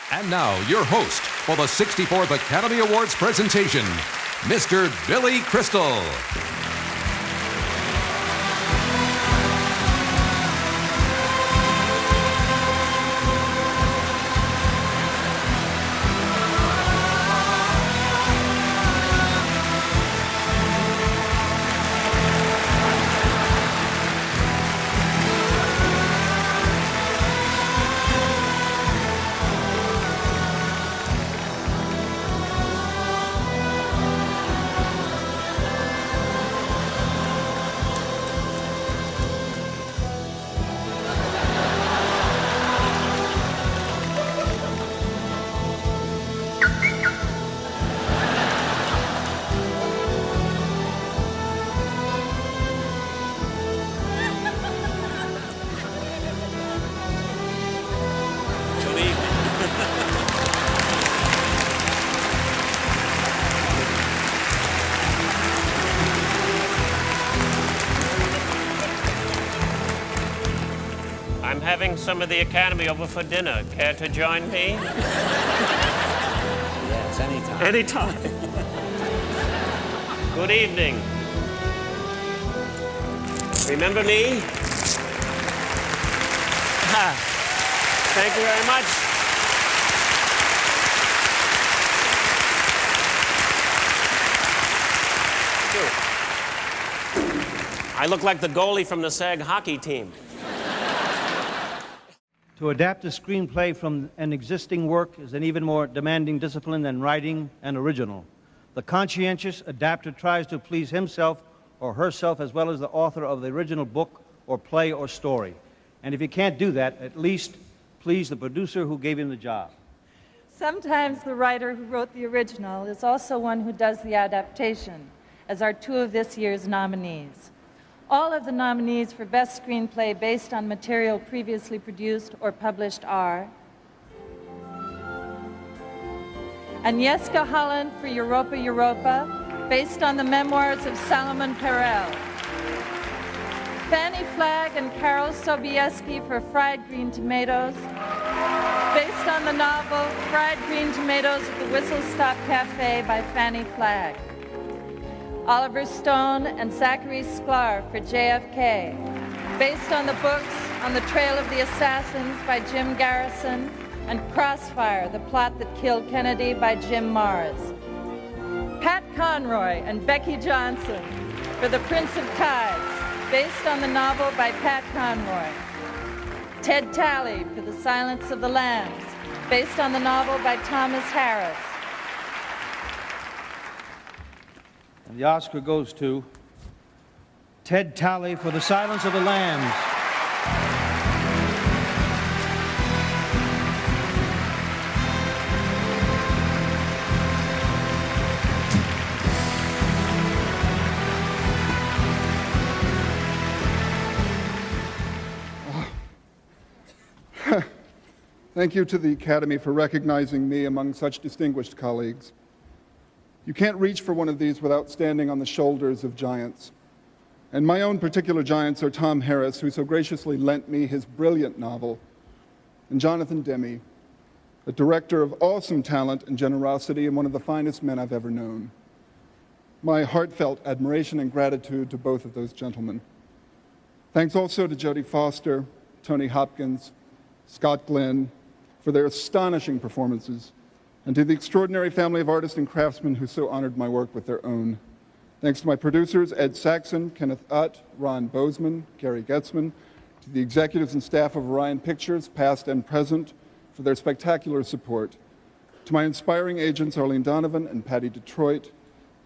And now, your host for the 64th Academy Awards presentation, Mr. Billy Crystal. I'm having some of the Academy over for dinner. Care to join me? Yes, anytime. Anytime. Good evening. Remember me? Thank you very much. I look like the goalie from the SAG hockey team. To adapt a screenplay from an existing work is an even more demanding discipline than writing an original. The conscientious adapter tries to please himself or herself as well as the author of the original book or play or story. And if he can't do that, at least please the producer who gave him the job. Sometimes the writer who wrote the original is also one who does the adaptation, as are two of this year's nominees. All of the nominees for Best Screenplay based on material previously produced or published are Agnieszka Holland for Europa Europa, based on the memoirs of Salomon Perel. Fanny Flagg and Karol Sobieski for Fried Green Tomatoes, based on the novel Fried Green Tomatoes at the Whistle Stop Cafe by Fanny Flagg. Oliver Stone and Zachary Sklar for JFK, based on the books On the Trail of the Assassins by Jim Garrison and Crossfire, the plot that killed Kennedy by Jim Mars. Pat Conroy and Becky Johnson for The Prince of Tides, based on the novel by Pat Conroy. Ted Talley for The Silence of the Lambs, based on the novel by Thomas Harris. And the Oscar goes to Ted Talley for The Silence of the Lambs. Thank you to the Academy for recognizing me among such distinguished colleagues. You can't reach for one of these without standing on the shoulders of giants. And my own particular giants are Tom Harris, who so graciously lent me his brilliant novel, and Jonathan Demme, a director of awesome talent and generosity and one of the finest men I've ever known. My heartfelt admiration and gratitude to both of those gentlemen. Thanks also to Jodie Foster, Tony Hopkins, Scott Glenn, for their astonishing performances, and to the extraordinary family of artists and craftsmen who so honored my work with their own. Thanks to my producers, Ed Saxon, Kenneth Utt, Ron Bozeman, Gary Getzman, to the executives and staff of Orion Pictures, past and present, for their spectacular support. To my inspiring agents, Arlene Donovan and Patty Detroit,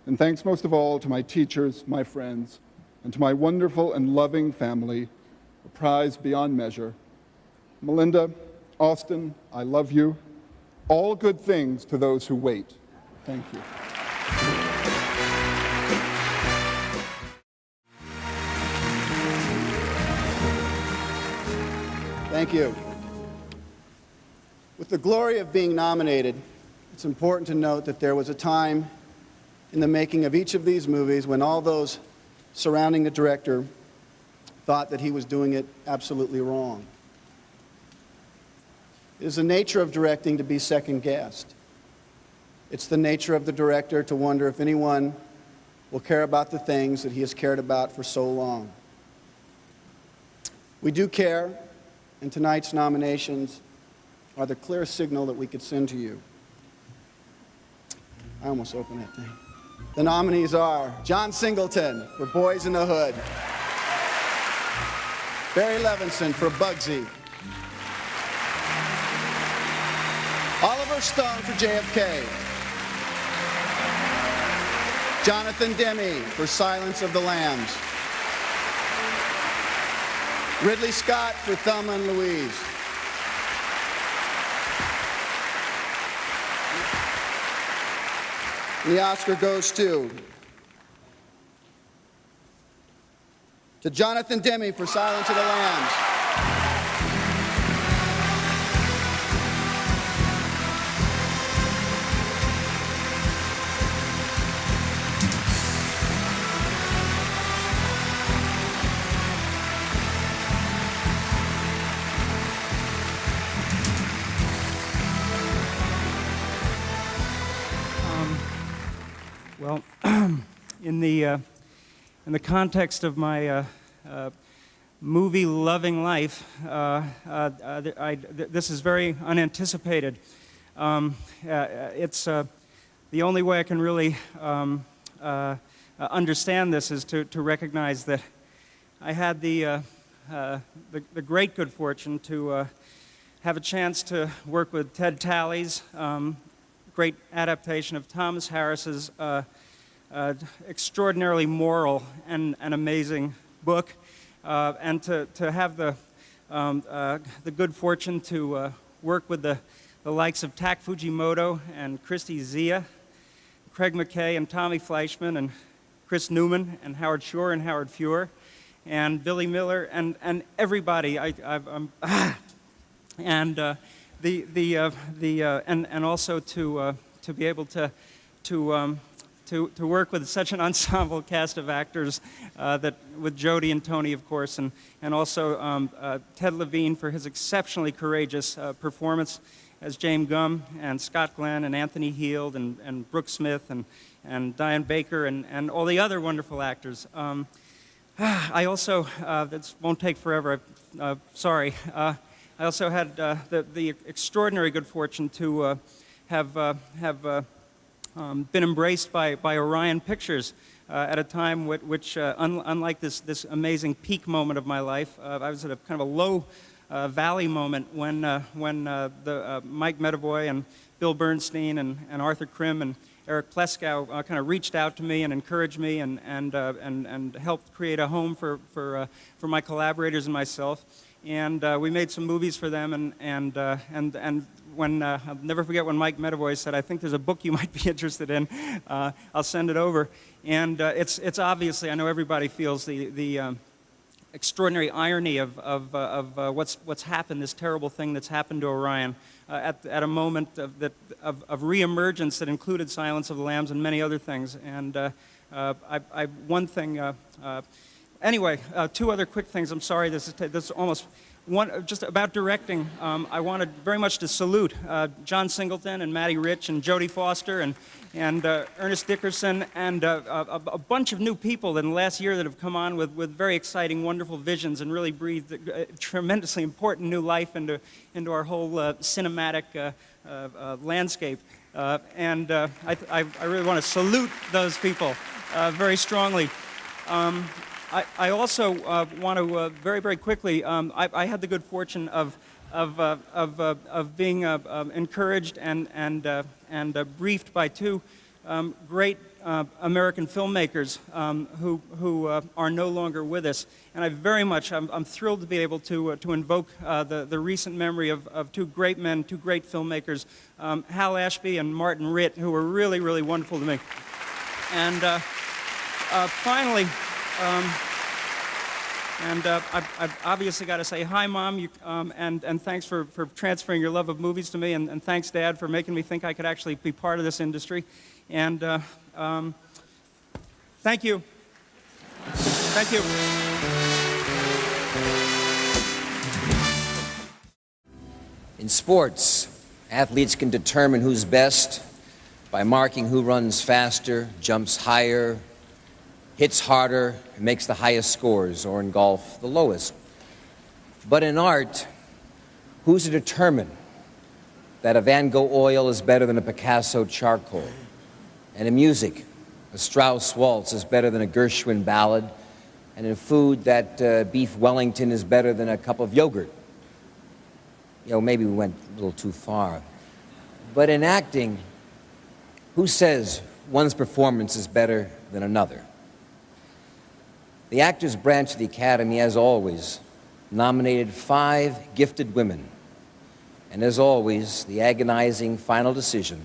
and thanks most of all to my teachers, my friends, and to my wonderful and loving family, a prize beyond measure. Melinda, Austin, I love you. All good things to those who wait. Thank you. Thank you. With the glory of being nominated, it's important to note that there was a time in the making of each of these movies when all those surrounding the director thought that he was doing it absolutely wrong. It is the nature of directing to be second-guessed. It's the nature of the director to wonder if anyone will care about the things that he has cared about for so long. We do care, and tonight's nominations are the clear signal that we could send to you. I almost opened that thing. The nominees are John Singleton for Boys in the Hood, Barry Levinson for Bugsy, Oliver Stone for JFK, Jonathan Demme for Silence of the Lambs, Ridley Scott for Thelma and Louise, and the Oscar goes to Jonathan Demme for Silence of the Lambs. Well, in the context of my movie-loving life, this is very unanticipated. It's the only way I can really understand this is to recognize that I had the great good fortune to have a chance to work with Ted Tally's great adaptation of Thomas Harris's extraordinarily moral and amazing book, and to have the good fortune to work with the likes of Tak Fujimoto and Christy Zia, Craig McKay and Tommy Fleischman and Chris Newman and Howard Shore and Howard Fuhr and Billy Miller and everybody. And also to be able to work with such an ensemble cast of actors, that with Jodie and Tony, of course, and also Ted Levine for his exceptionally courageous performance as James Gumb, and Scott Glenn and Anthony Heald and Brooke Smith and Diane Baker and all the other wonderful actors. I also, this won't take forever, sorry. I also had the extraordinary good fortune to have been embraced by Orion Pictures at a time which, unlike this amazing peak moment of my life, I was at a kind of a low valley moment when Mike Medavoy and Bill Bernstein and Arthur Krim and Eric Pleskow kind of reached out to me and encouraged me and helped create a home for my collaborators and myself. And we made some movies for them, and when I'll never forget when Mike Medavoy said, "I think there's a book you might be interested in. I'll send it over." And it's obviously, I know everybody feels the extraordinary irony of what's happened, this terrible thing that's happened to Orion at a moment of reemergence that included Silence of the Lambs and many other things. And one thing. Anyway, two other quick things. I'm sorry, this is almost one, just about directing. I wanted very much to salute John Singleton and Matty Rich and Jodie Foster and Ernest Dickerson and a bunch of new people in the last year that have come on with very exciting, wonderful visions and really breathed tremendously important new life into our whole cinematic landscape. And I really want to salute those people very strongly. I also want to very, very quickly. I had the good fortune of being encouraged and briefed by two great American filmmakers who are no longer with us, and I'm thrilled to be able to invoke the recent memory of two great men, two great filmmakers, Hal Ashby and Martin Ritt, who were really, really wonderful to me. And finally. I've obviously got to say hi, Mom, and thanks for transferring your love of movies to me, and thanks, Dad, for making me think I could actually be part of this industry. And thank you. Thank you. In sports, athletes can determine who's best by marking who runs faster, jumps higher, hits harder, and makes the highest scores, or in golf, the lowest. But in art, who's to determine that a Van Gogh oil is better than a Picasso charcoal? And in music, a Strauss waltz is better than a Gershwin ballad, and in food, that beef Wellington is better than a cup of yogurt. You know, maybe we went a little too far. But in acting, who says one's performance is better than another? The Actors Branch of the Academy, as always, nominated 5 gifted women. And as always, the agonizing final decision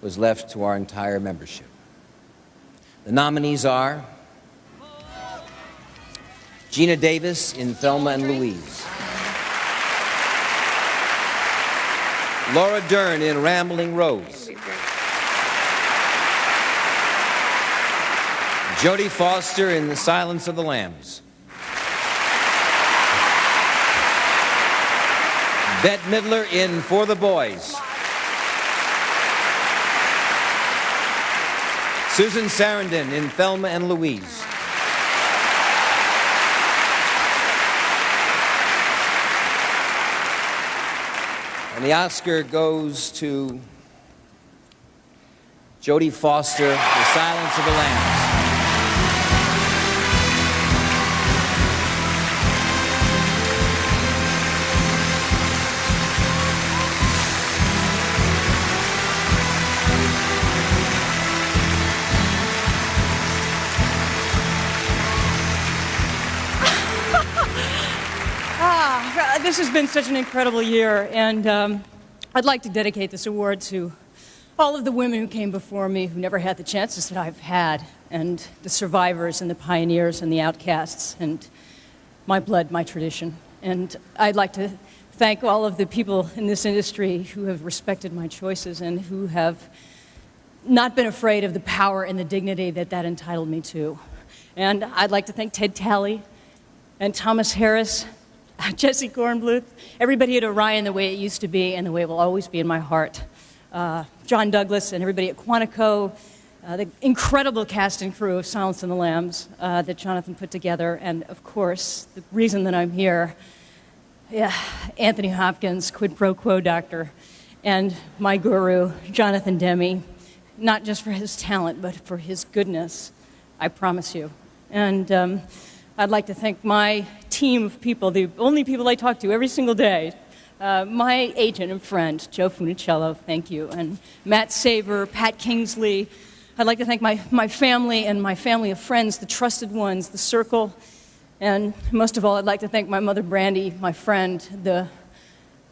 was left to our entire membership. The nominees are Gina Davis in Thelma and Louise, Laura Dern in Rambling Rose, Jodie Foster in The Silence of the Lambs, Bette Midler in For the Boys, Susan Sarandon in Thelma and Louise, and the Oscar goes to Jodie Foster, The Silence of the Lambs. This has been such an incredible year, and I'd like to dedicate this award to all of the women who came before me who never had the chances that I've had, and the survivors and the pioneers and the outcasts, and my blood, my tradition. And I'd like to thank all of the people in this industry who have respected my choices and who have not been afraid of the power and the dignity that entitled me to. And I'd like to thank Ted Talley and Thomas Harris, Jesse Kornbluth, everybody at Orion the way it used to be and the way it will always be in my heart. John Douglas and everybody at Quantico, the incredible cast and crew of Silence of the Lambs that Jonathan put together, and of course, the reason that I'm here, Anthony Hopkins, quid pro quo doctor, and my guru, Jonathan Demme, not just for his talent, but for his goodness, I promise you. And I'd like to thank my team of people, the only people I talk to every single day. My agent and friend, Joe Funicello, thank you, and Matt Saber, Pat Kingsley. I'd like to thank my family and my family of friends, the trusted ones, the circle, and most of all, I'd like to thank my mother, Brandy, my friend, the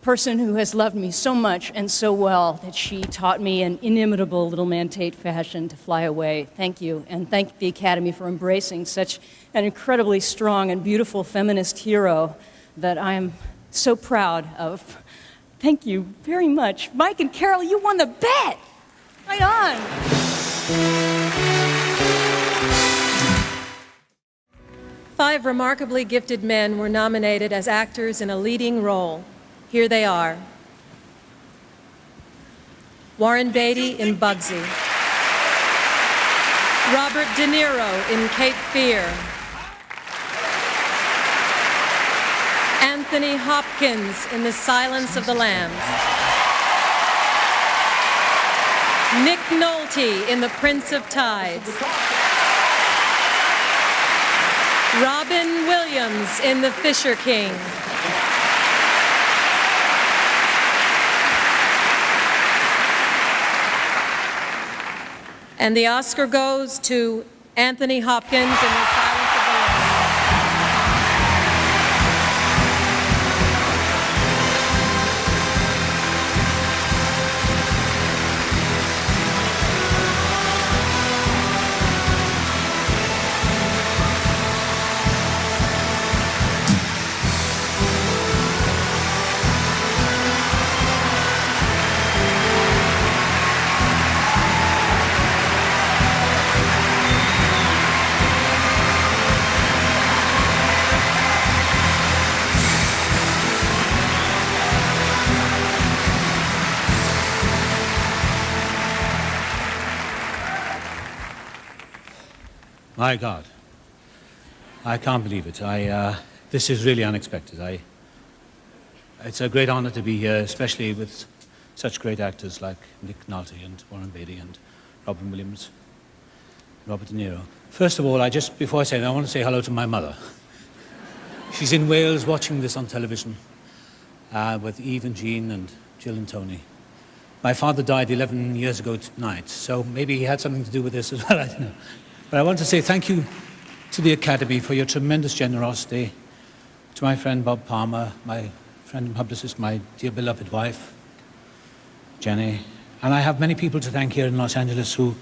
person who has loved me so much and so well that she taught me in inimitable little man Tate fashion to fly away. Thank you, and thank the Academy for embracing such an incredibly strong and beautiful feminist hero that I am so proud of. Thank you very much. Mike and Carol, you won the bet. Right on. Five remarkably gifted men were nominated as actors in a leading role. Here they are. Warren Beatty in Bugsy. Robert De Niro in Cape Fear. Anthony Hopkins in The Silence of the Lambs. Nick Nolte in The Prince of Tides. Robin Williams in The Fisher King. And the Oscar goes to Anthony Hopkins in The Silence of the Lambs. My God. I can't believe it. This is really unexpected. It's a great honor to be here, especially with such great actors like Nick Nolte and Warren Beatty and Robin Williams, Robert De Niro. First of all, before I say that, I want to say hello to my mother. She's in Wales watching this on television with Eve and Jean and Jill and Tony. My father died 11 years ago tonight, so maybe he had something to do with this as well, I don't know. But I want to say thank you to the Academy for your tremendous generosity, to my friend Bob Palmer, my friend and publicist, my dear beloved wife, Jenny. And I have many people to thank here in Los Angeles who,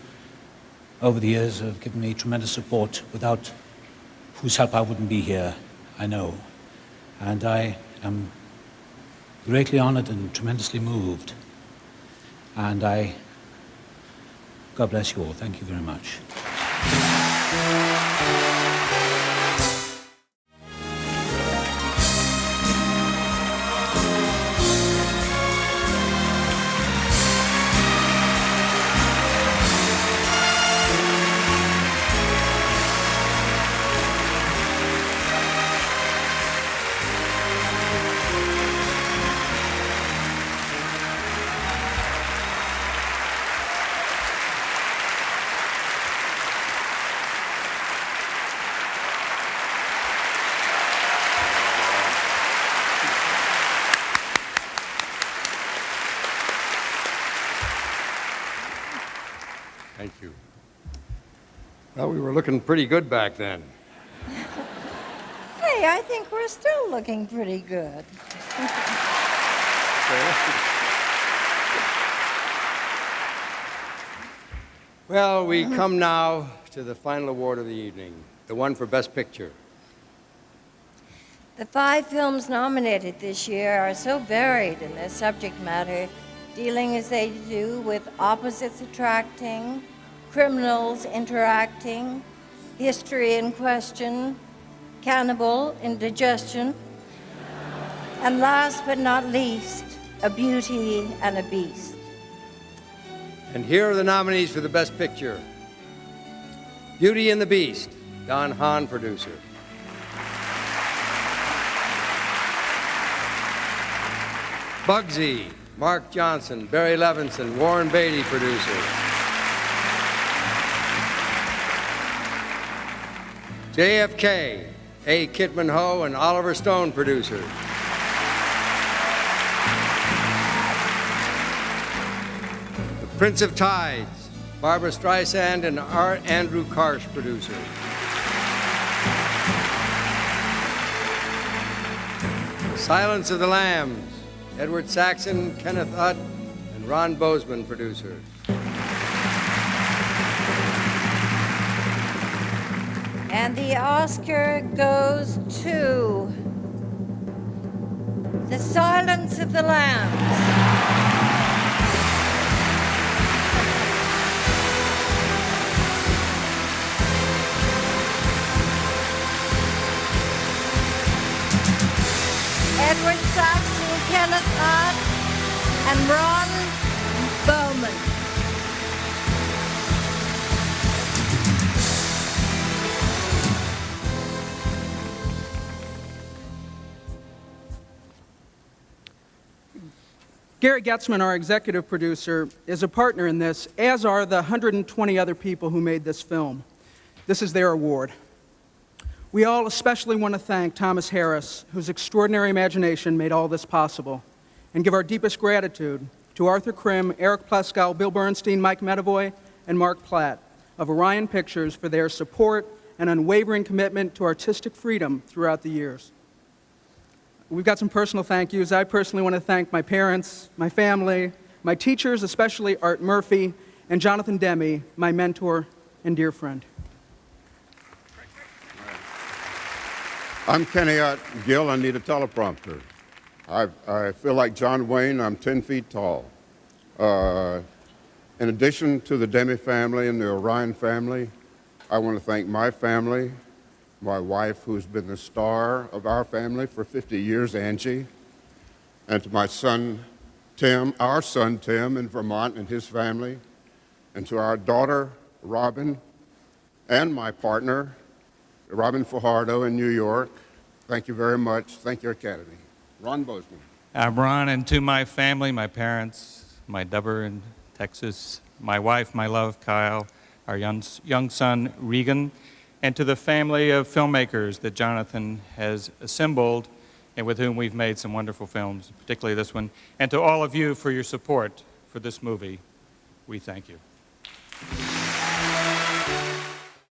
over the years, have given me tremendous support, without whose help I wouldn't be here, I know. And I am greatly honored and tremendously moved. And God bless you all. Thank you very much. Thank you. Well, we were looking pretty good back then. Hey, I think we're still looking pretty good. Well, we come now to the final award of the evening, the one for Best Picture. The 5 films nominated this year are so varied in their subject matter, dealing as they do with opposites attracting, criminals interacting, history in question, cannibal indigestion, and last but not least, a beauty and a beast. And here are the nominees for the Best Picture. Beauty and the Beast, Don Hahn, producer. Bugsy, Mark Johnson, Barry Levinson, Warren Beatty, producer. JFK, A. Kidman Ho and Oliver Stone, producer. The Prince of Tides, Barbara Streisand and Andrew Karsh, producer. Silence of the Lambs, Edward Saxon, Kenneth Utt, and Ron Bozeman, producer. And the Oscar goes to The Silence of the Lambs. Edward Saxon, Kenneth Utt, and Ron Bowman. Gary Getzman, our executive producer, is a partner in this, as are the 120 other people who made this film. This is their award. We all especially want to thank Thomas Harris, whose extraordinary imagination made all this possible, and give our deepest gratitude to Arthur Krim, Eric Pleskow, Bill Bernstein, Mike Medavoy, and Mark Platt of Orion Pictures for their support and unwavering commitment to artistic freedom throughout the years. We've got some personal thank yous. I personally want to thank my parents, my family, my teachers, especially Art Murphy, and Jonathan Demme, my mentor and dear friend. I'm Kenny Ott. Gil, I need a teleprompter. I feel like John Wayne. I'm 10 feet tall. In addition to the Demme family and the Orion family, I want to thank my family, my wife, who's been the star of our family for 50 years, Angie, and to my son, Tim, our son, Tim, in Vermont and his family, and to our daughter, Robin, and my partner, Robin Fajardo in New York. Thank you very much. Thank you, Academy. Ron Bozeman. I'm Ron, and to my family, my parents, my Deborah in Texas, my wife, my love, Kyle, our young son, Regan, and to the family of filmmakers that Jonathan has assembled and with whom we've made some wonderful films, particularly this one, and to all of you for your support for this movie, we thank you.